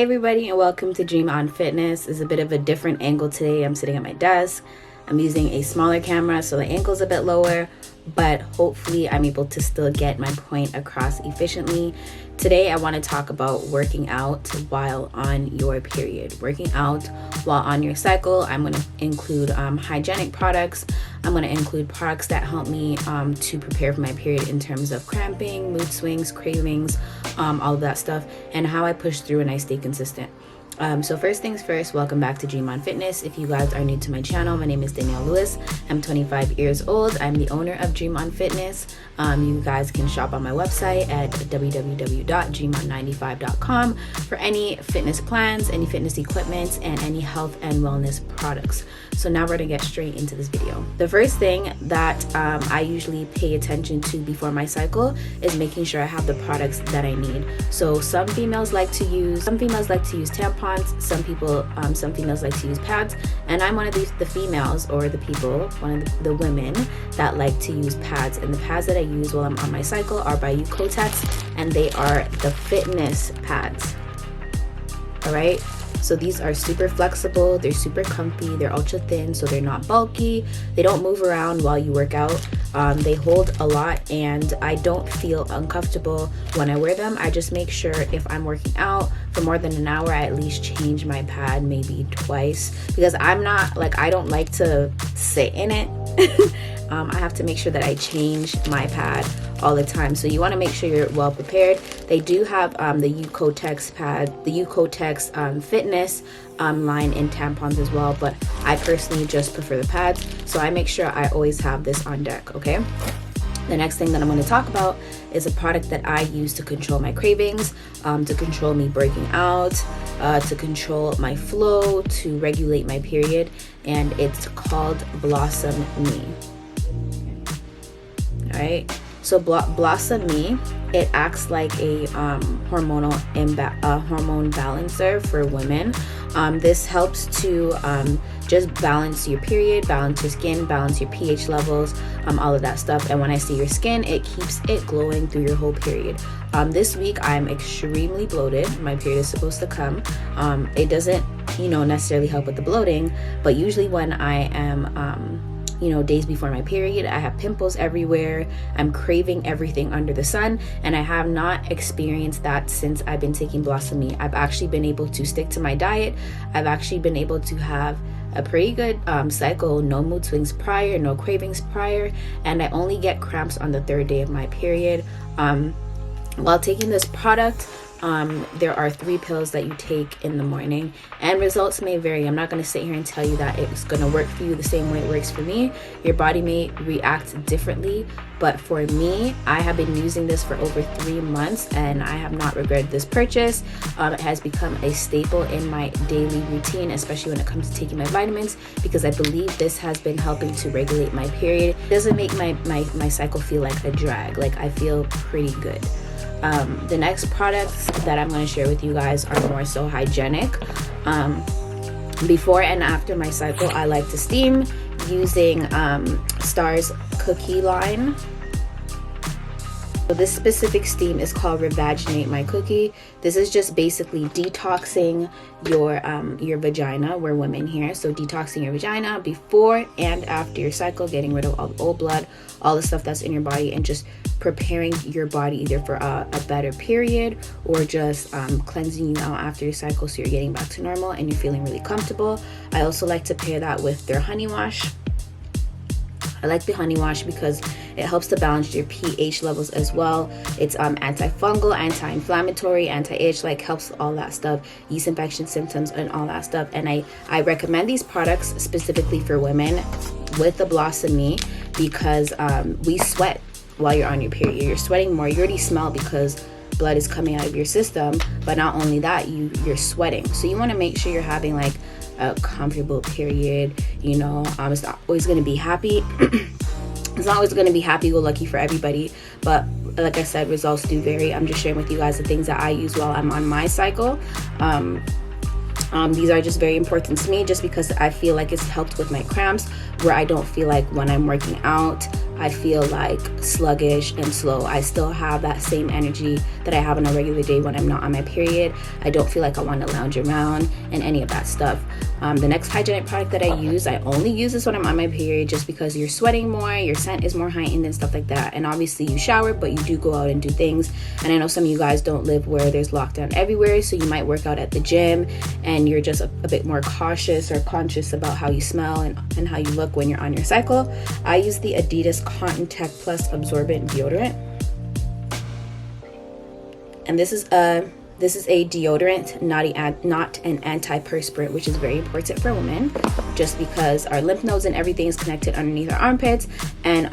Hey everybody, and welcome to Dream on Fitness. It's a bit of a different angle today. I'm sitting at my desk. I'm using a smaller camera, so the angle's a bit lower, but hopefully I'm able to still get my point across efficiently. Today I want to talk about working out while on your period. Working out while on your cycle. I'm going to include hygienic products. I'm going to include products that help me to prepare for my period in terms of cramping, mood swings, cravings, all of that stuff, and how I push through and I stay consistent. So first things first, welcome back to Dream on Fitness. If you guys are new to my channel, my name is Danielle Lewis. I'm 25 years old. I'm the owner of Dream on Fitness. You guys can shop on my website at www.dreamon95.com for any fitness plans, any fitness equipment, and any health and wellness products. So now we're gonna get straight into this video. The first thing that I usually pay attention to before my cycle is making sure I have the products that I need. So some females like to use tampons. Some females like to use pads, and I'm one of the females, or the people, one of the women that like to use pads. And the pads that I use while I'm on my cycle are by Kotex, and they are the fitness pads. All right, so these are super flexible, they're super comfy, they're ultra thin, so they're not bulky, they don't move around while you work out. They hold a lot, and I don't feel uncomfortable when I wear them. I just make sure if I'm working out for more than an hour, I at least change my pad maybe twice, because I don't like to sit in it. I have to make sure that I change my pad all the time. So you want to make sure you're well prepared. They do have the Kotex pad, the Kotex fitness line in tampons as well, but I personally just prefer the pads, so I make sure I always have this on deck. Okay, the next thing that I'm going to talk about is a product that I use to control my cravings, to control me breaking out, to control my flow, to regulate my period, and it's called Blossom Me. All right, so Blossom Me, it acts like a hormone balancer for women. This helps to just balance your period, balance your skin, balance your pH levels, all of that stuff. And when I see your skin, it keeps it glowing through your whole period. This week I'm extremely bloated. My period is supposed to come. It doesn't, necessarily help with the bloating, but usually when I am days before my period, I have pimples everywhere. I'm craving everything under the sun, and I have not experienced that since I've been taking Blossom Me. I've actually been able to stick to my diet. I've actually been able to have a pretty good cycle, no mood swings prior, no cravings prior, and I only get cramps on the third day of my period. While taking this product, there are 3 pills that you take in the morning, and results may vary. I'm not going to sit here and tell you that it's going to work for you the same way it works for me. Your body may react differently, but for me, I have been using this for over 3 months, and I have not regretted this purchase. It has become a staple in my daily routine, especially when it comes to taking my vitamins, because I believe this has been helping to regulate my period. It doesn't make my cycle feel like a drag. Like, I feel pretty good. The next products that I'm going to share with you guys are more so hygienic. Before and after my cycle, I like to steam using Star's cookie line. So this specific steam is called Revaginate My Cookie. This is just basically detoxing your vagina. We're women here, so detoxing your vagina before and after your cycle, getting rid of all the old blood, all the stuff that's in your body, and just preparing your body either for a better period or just cleansing you out after your cycle, so you're getting back to normal and you're feeling really comfortable. I also like to pair that with their honey wash. I like the honey wash because it helps to balance your pH levels as well. It's antifungal, anti-inflammatory, anti-itch, helps all that stuff, yeast infection symptoms and all that stuff. And I recommend these products specifically for women with the Blossom Me, because we sweat while you're on your period. You're sweating more. You already smell because blood is coming out of your system, but not only that, you're sweating. So you want to make sure you're having a comfortable period. It's not always going to be happy. It's not always going to be happy-go-lucky for everybody, but like I said, results do vary. I'm just sharing with you guys the things that I use while I'm on my cycle. These are just very important to me just because I feel like it's helped with my cramps, where I don't feel like when I'm working out I feel like sluggish and slow. I still have that same energy that I have on a regular day when I'm not on my period. I don't feel like I want to lounge around and any of that stuff. The next hygienic product that I use, I only use this when I'm on my period just because you're sweating more, your scent is more heightened and stuff like that. And obviously you shower, but you do go out and do things. And I know some of you guys don't live where there's lockdown everywhere, so you might work out at the gym and you're just a bit more cautious or conscious about how you smell and how you look when you're on your cycle. I use the Adidas Cotton Tech Plus Absorbent Deodorant. And this is a deodorant, not an antiperspirant, which is very important for women, just because our lymph nodes and everything is connected underneath our armpits, and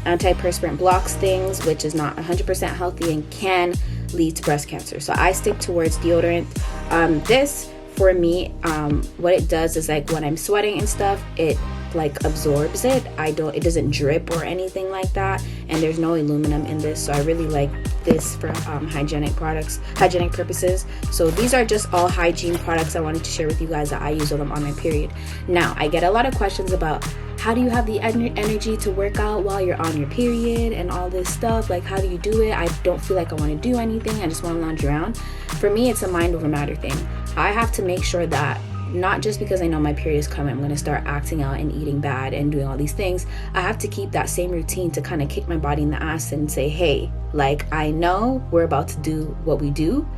antiperspirant blocks things, which is not 100% healthy and can lead to breast cancer. So I stick towards deodorant. This for me, what it does is like when I'm sweating and stuff, it like absorbs it. It doesn't drip or anything like that, and there's no aluminum in this, so I really like this for hygienic purposes. So these are just all hygiene products I wanted to share with you guys that I use when I'm on my period. Now I get a lot of questions about how do you have the energy to work out while you're on your period and all this stuff, like how do you do it? I don't feel like I want to do anything, I just want to lounge around. For me, it's a mind over matter thing. I have to make sure that not just because I know my period is coming, I'm going to start acting out and eating bad and doing all these things. I have to keep that same routine to kind of kick my body in the ass and say, hey, like I know we're about to do what we do,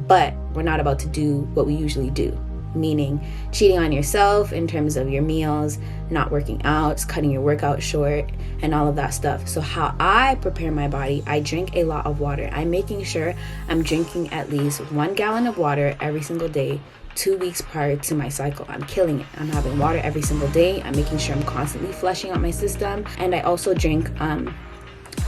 but we're not about to do what we usually do. Meaning cheating on yourself in terms of your meals, not working out, cutting your workout short, and all of that stuff. So how I prepare my body, I drink a lot of water. I'm making sure I'm drinking at least 1 gallon of water every single day, 2 weeks prior to my cycle. I'm killing it. I'm having water every single day. I'm making sure I'm constantly flushing out my system. And I also drink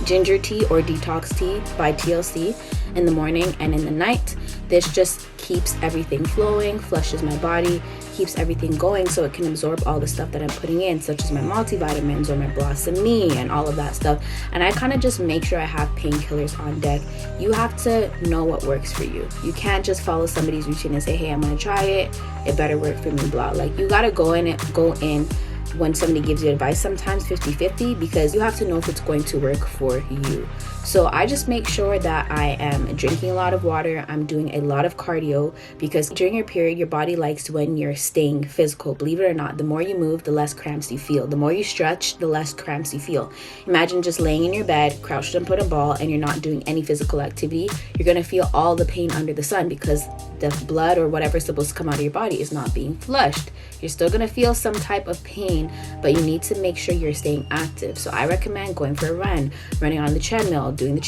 ginger tea or detox tea by TLC in the morning and in the night. This just keeps everything flowing, flushes my body, keeps everything going so it can absorb all the stuff that I'm putting in, such as my multivitamins or my Blossom Me and all of that stuff. And I kind of just make sure I have painkillers on deck. You have to know what works for you. You can't just follow somebody's routine and say, hey, I'm gonna try it, it better work for me, blah. Like you gotta go in when somebody gives you advice, sometimes 50-50, because you have to know if it's going to work for you. So I just make sure that I am drinking a lot of water. I'm doing a lot of cardio, because during your period, your body likes when you're staying physical. Believe it or not, the more you move, the less cramps you feel. The more you stretch, the less cramps you feel. Imagine just laying in your bed, crouched up on a ball, and you're not doing any physical activity. You're gonna feel all the pain under the sun because the blood or whatever is supposed to come out of your body is not being flushed. You're still gonna feel some type of pain, but you need to make sure you're staying active. So I recommend going for a run, running on the treadmill, doing the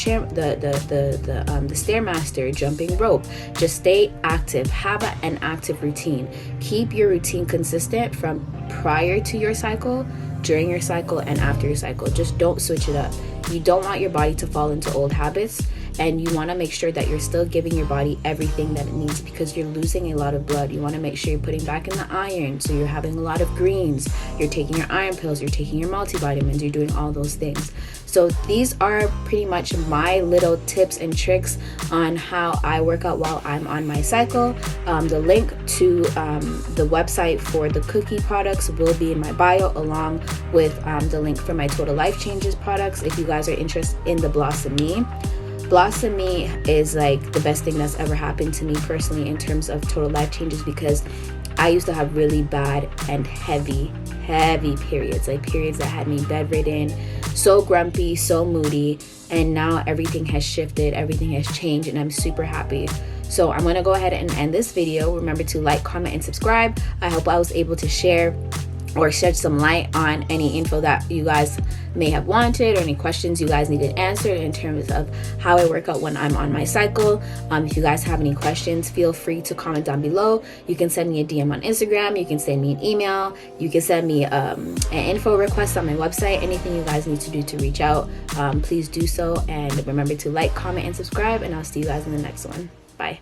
Stairmaster, jumping rope. Just stay active. Have an active routine. Keep your routine consistent from prior to your cycle, during your cycle, and after your cycle. Just don't switch it up. You don't want your body to fall into old habits, and you want to make sure that you're still giving your body everything that it needs, because you're losing a lot of blood. You want to make sure you're putting back in the iron, so you're having a lot of greens, you're taking your iron pills, you're taking your multivitamins, you're doing all those things. So these are pretty much my little tips and tricks on how I work out while I'm on my cycle. The link to the website for the cookie products will be in my bio, along with the link for my Total Life Changes products if you guys are interested in the Blossom Me. Blossom Me is like the best thing that's ever happened to me personally in terms of total life changes, because I used to have really bad and heavy periods, like periods that had me bedridden, so grumpy, so moody, and now everything has shifted, everything has changed, and I'm super happy. So I'm gonna go ahead and end this video. Remember to like, comment, and subscribe. I hope I was able to share or shed some light on any info that you guys may have wanted, or any questions you guys needed answered in terms of how I work out when I'm on my cycle. If you guys have any questions, feel free to comment down below. You can send me a DM on Instagram, you can send me an email, you can send me an info request on my website. Anything you guys need to do to reach out, please do so. And remember to like, comment, and subscribe, and I'll see you guys in the next one. Bye.